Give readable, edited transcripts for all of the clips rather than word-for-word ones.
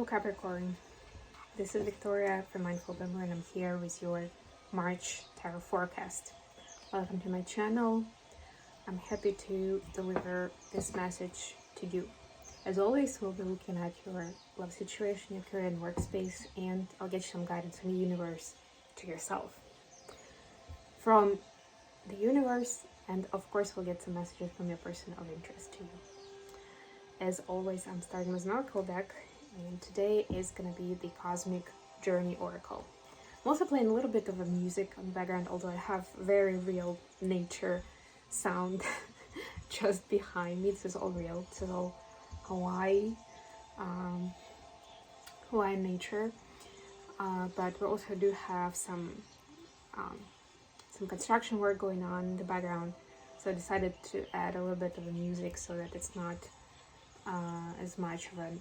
Hello Capricorn, this is Victoria from Mindful Bimmer and I'm here with your March tarot forecast. Welcome to my channel. I'm happy to deliver this message to you. As always, we'll be looking at your love situation, your career and workspace, and I'll get you some guidance from the universe to yourself. From the universe, and of course we'll get some messages from your person of interest to you. As always, I'm starting with an oracle deck. And today is going to be the Cosmic Journey Oracle. I'm also playing a little bit of a music on the background, although I have very real nature sound just behind me. This is all real. This is all Hawaiian nature. But we also do have some construction work going on in the background. So I decided to add a little bit of the music so that it's not as much of a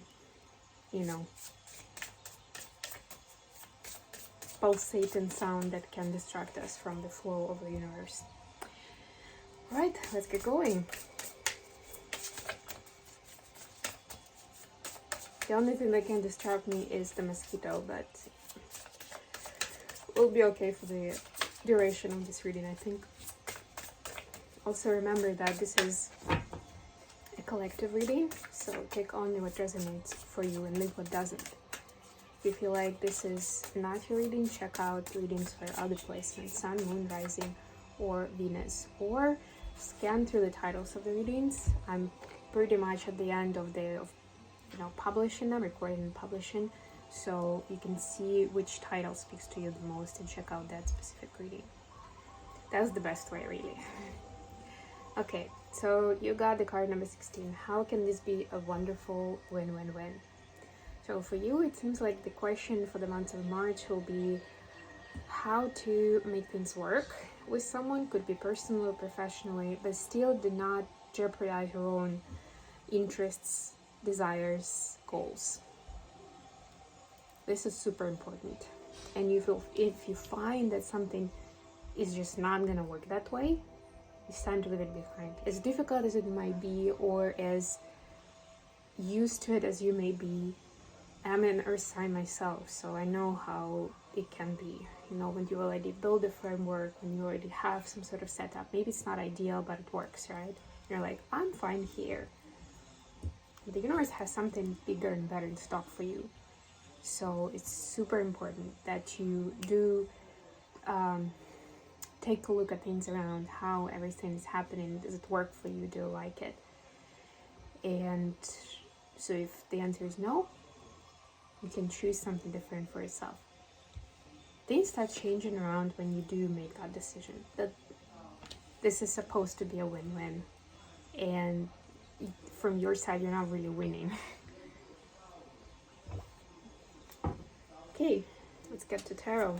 pulsating sound that can distract us from the flow of the universe. Alright, let's get going. The only thing that can distract me is the mosquito, but we'll be okay for the duration of this reading, I think. Also remember that this is a collective reading, so take only what resonates for you and leave what doesn't. If you feel like this is not your reading, check out readings for other placements, Sun, Moon, Rising, or Venus, or scan through the titles of the readings. I'm pretty much at the end of publishing them, recording and publishing, so you can see which title speaks to you the most and check out that specific reading. That's the best way, really. Okay, so you got the card number 16. How can this be a wonderful win-win-win? So for you, it seems like the question for the month of March will be how to make things work with someone, could be personally or professionally, but still do not jeopardize your own interests, desires, goals. This is super important. And if you find that something is just not gonna work that way, it's time to leave it behind. As difficult as it might be, or as used to it as you may be, I'm an earth sign myself, so I know how it can be. When you already build a framework, when you already have some sort of setup, maybe it's not ideal, but it works, right? You're like, I'm fine here. The universe has something bigger and better in stock for you. So it's super important that you do take a look at things around, how everything is happening. Does it work for you? Do you like it? And so if the answer is no, you can choose something different for yourself. Things start changing around when you do make that decision. That this is supposed to be a win-win, and from your side, you're not really winning. Okay, let's get to tarot.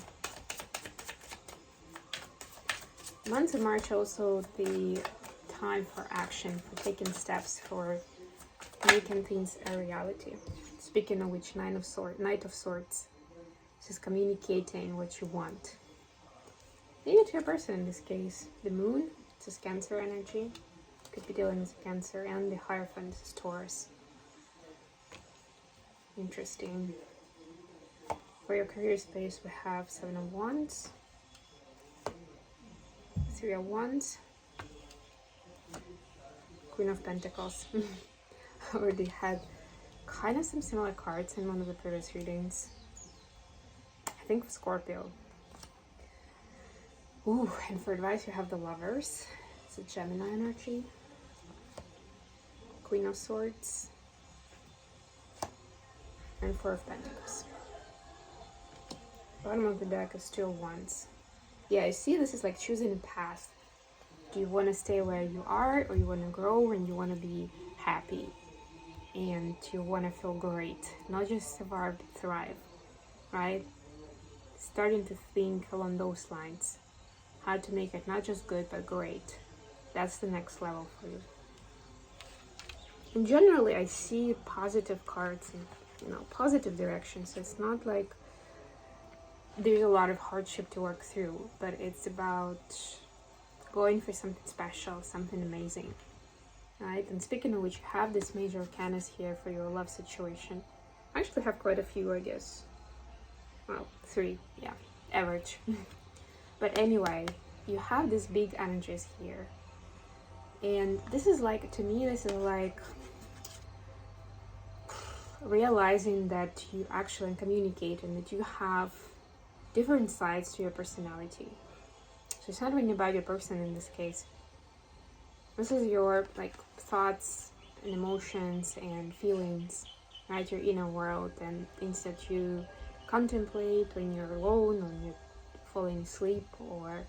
Month of March also the time for action, for taking steps, for making things a reality. Speaking of which, Knight of Swords. This is communicating what you want. Maybe to your person in this case. The Moon, this is Cancer energy. Could be dealing with Cancer, and the Hierophant, this is Taurus. Interesting. For your career space, we have 7 of Wands, 3 of Wands, Queen of Pentacles. I already had kind of some similar cards in one of the previous readings. I think for Scorpio. Ooh, and for advice you have the Lovers. It's a Gemini energy. Queen of Swords. And 4 of Pentacles. Bottom of the deck is 2 of Wands. Yeah, I see this is like choosing a path. Do you want to stay where you are, or you want to grow and you want to be happy? And you want to feel great, not just survive, but thrive, right? Starting to think along those lines. How to make it not just good, but great. That's the next level for you. And generally, I see positive cards in, positive directions. So it's not like there's a lot of hardship to work through, but it's about going for something special, something amazing, right? And speaking of which, you have this major arcana here for your love situation. I actually have quite a few, I guess. Well, 3, yeah, average. But anyway, you have these big energies here. And this is like, to me, this is like realizing that you actually communicate and that you have different sides to your personality. So it's not really about your person in this case. This is your like thoughts and emotions and feelings, right? Your inner world and things that you contemplate when you're alone, when you're falling asleep, or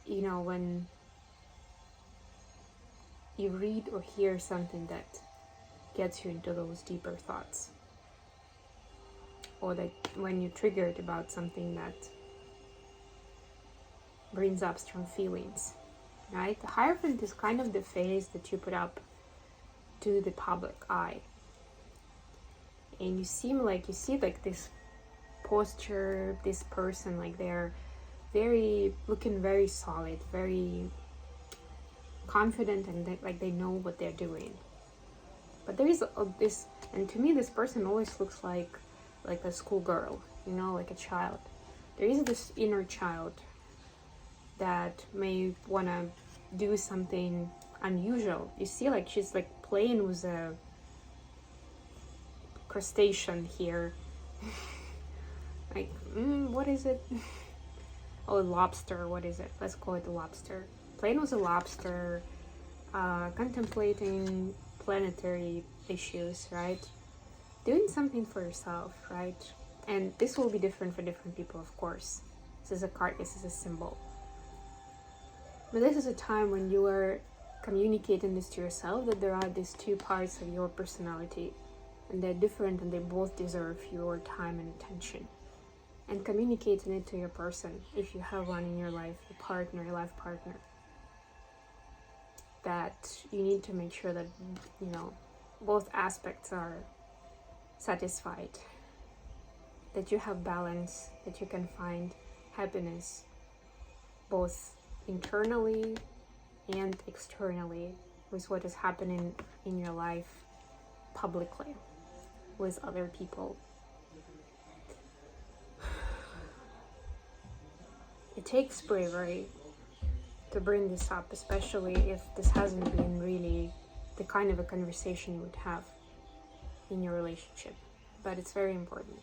when you read or hear something that gets you into those deeper thoughts, or that when you're triggered about something that brings up strong feelings, right? The Hierophant is kind of the face that you put up to the public eye, and you see like this posture, this person, like they're looking very solid, very confident, and they know what they're doing. But there is this, and to me this person always looks like a schoolgirl, like a child. There is this inner child that may want to do something unusual. You see, like she's like playing with a crustacean here. Like, what is it? Oh, lobster. What is it? Let's call it a lobster. Playing with a lobster, contemplating planetary issues, right? Doing something for yourself, right? And this will be different for different people, of course. This is a card, this is a symbol. But this is a time when you are communicating this to yourself, that there are these two parts of your personality, and they're different and they both deserve your time and attention. And communicating it to your person, if you have one in your life, a partner, a life partner, that you need to make sure that, both aspects are satisfied, that you have balance, that you can find happiness both internally and externally with what is happening in your life publicly with other people. It takes bravery to bring this up, especially if this hasn't been really the kind of a conversation you would have in your relationship, but it's very important.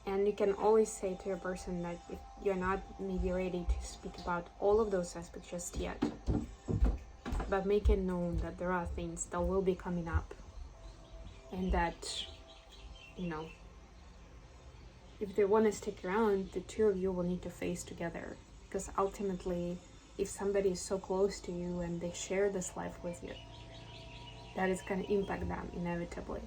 And you can always say to your person that if you're not maybe ready to speak about all of those aspects just yet, but make it known that there are things that will be coming up, and that, if they want to stick around, the two of you will need to face together. Because ultimately, if somebody is so close to you and they share this life with you, that is going to impact them inevitably.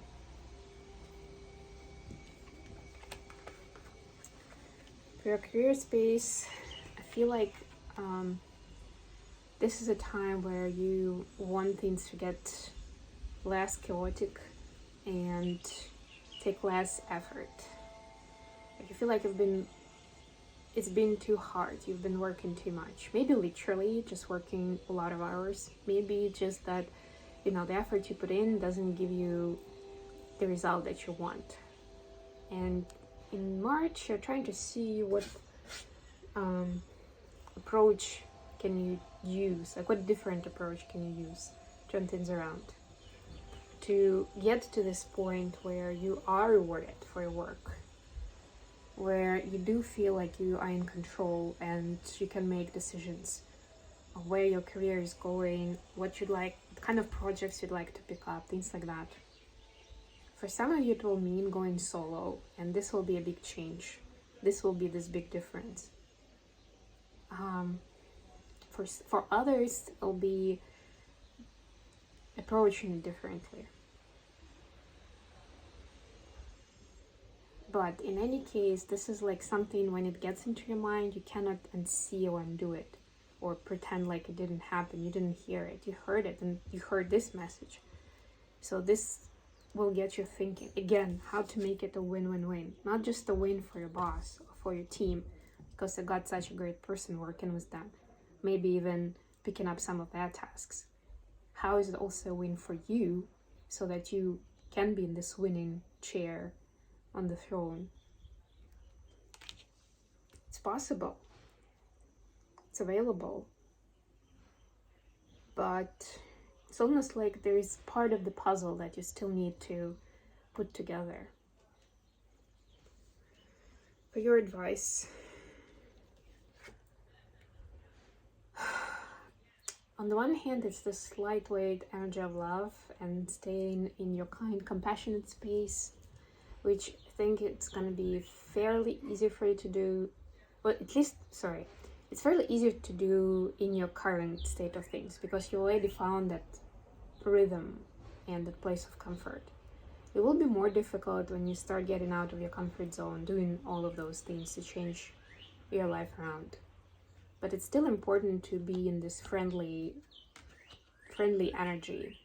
For your career space, I feel like this is a time where you want things to get less chaotic and take less effort. Like, you feel like it's been too hard, you've been working too much. Maybe literally just working a lot of hours. Maybe just that, the effort you put in doesn't give you the result that you want. And in March, you're trying to see what approach can you use, like what different approach can you use to turn things around, to get to this point where you are rewarded for your work, where you do feel like you are in control and you can make decisions of where your career is going, what you'd like, what kind of projects you'd like to pick up, things like that. For some of you, it will mean going solo, and this will be a big change. This will be this big difference. For others, it will be approaching it differently. But in any case, this is like something, when it gets into your mind, you cannot unsee or undo it, or pretend like it didn't happen. You didn't hear it, you heard it, and you heard this message. So this will get you thinking again how to make it a win-win-win, not just a win for your boss or for your team because they got such a great person working with them, maybe even picking up some of their tasks. How is it also a win for you, so that you can be in this winning chair on the throne. It's possible. It's available. But it's almost like there is part of the puzzle that you still need to put together. For your advice, on the one hand, it's this lightweight energy of love and staying in your kind, compassionate space, which I think it's going to be fairly easy for you to do. Well, at least, it's fairly easy to do in your current state of things, because you already found that rhythm and that place of comfort. It will be more difficult when you start getting out of your comfort zone, doing all of those things to change your life around. But it's still important to be in this friendly energy.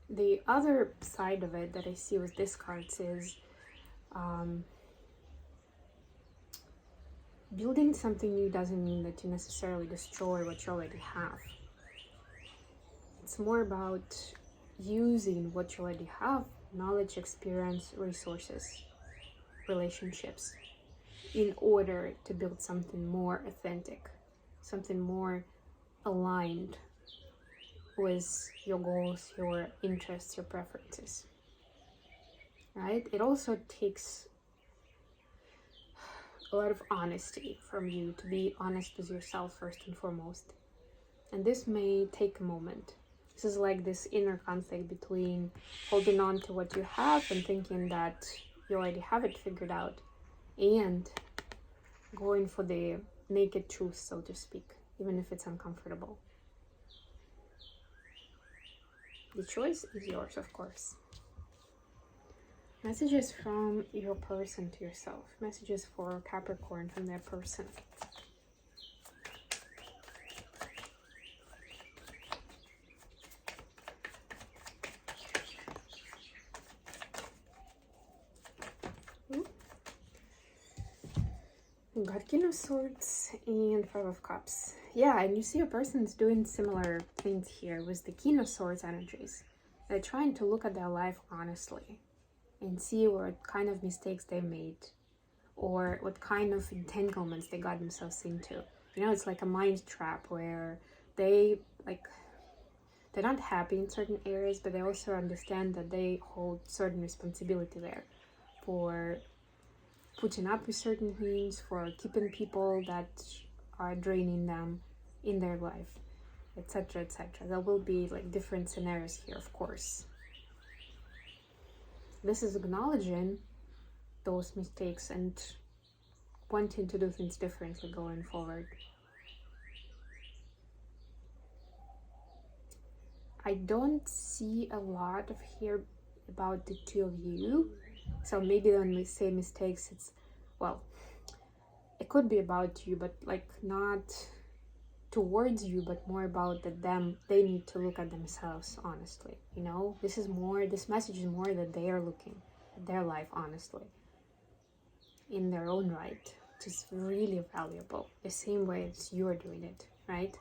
The other side of it that I see with this cards is building something new doesn't mean that you necessarily destroy what you already have. It's more about using what you already have, knowledge, experience, resources, relationships, in order to build something more authentic, something more aligned with your goals, your interests, your preferences, right? It also takes a lot of honesty from you to be honest with yourself first and foremost. And this may take a moment. This is like this inner conflict between holding on to what you have and thinking that you already have it figured out, and going for the naked truth, so to speak, even if it's uncomfortable. The choice is yours, of course. Messages from your person to yourself. Messages for Capricorn from their person. Got King of Swords and Five of Cups. Yeah, and you see a person's doing similar things here with the King of Swords energies. They're trying to look at their life honestly and see what kind of mistakes they made or what kind of entanglements they got themselves into. You know, it's like a mind trap where they're not happy in certain areas, but they also understand that they hold certain responsibility there for putting up with certain things, for keeping people that are draining them in their life, etc., etc. There will be like different scenarios here, of course. This is acknowledging those mistakes and wanting to do things differently going forward. I don't see a lot of here about the two of you. So maybe when we say mistakes, it's, well, it could be about you, but like not towards you, but more about that they need to look at themselves honestly. You know, this message is more that they are looking at their life honestly in their own right, which is really valuable, the same way as you're doing it, right?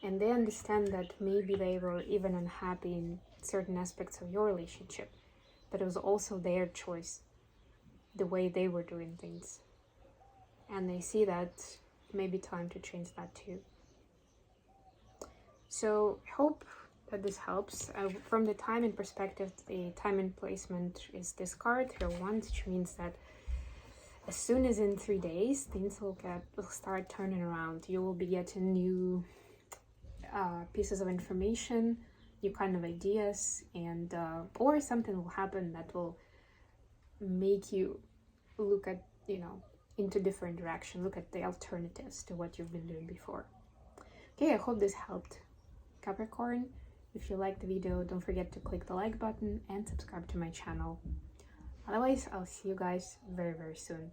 And they understand that maybe they were even unhappy in certain aspects of your relationship, but it was also their choice, the way they were doing things. And they see that it may be time to change that too. So I hope that this helps. From the timing perspective, the timing placement is this card, here once, which means that as soon as in 3 days, things will start turning around. You will be getting new pieces of information, new kind of ideas, and or something will happen that will make you look at, into different direction, look at the alternatives to what you've been doing before. Okay, I hope this helped, Capricorn. If you liked the video, don't forget to click the like button and subscribe to my channel. Otherwise, I'll see you guys very, very soon.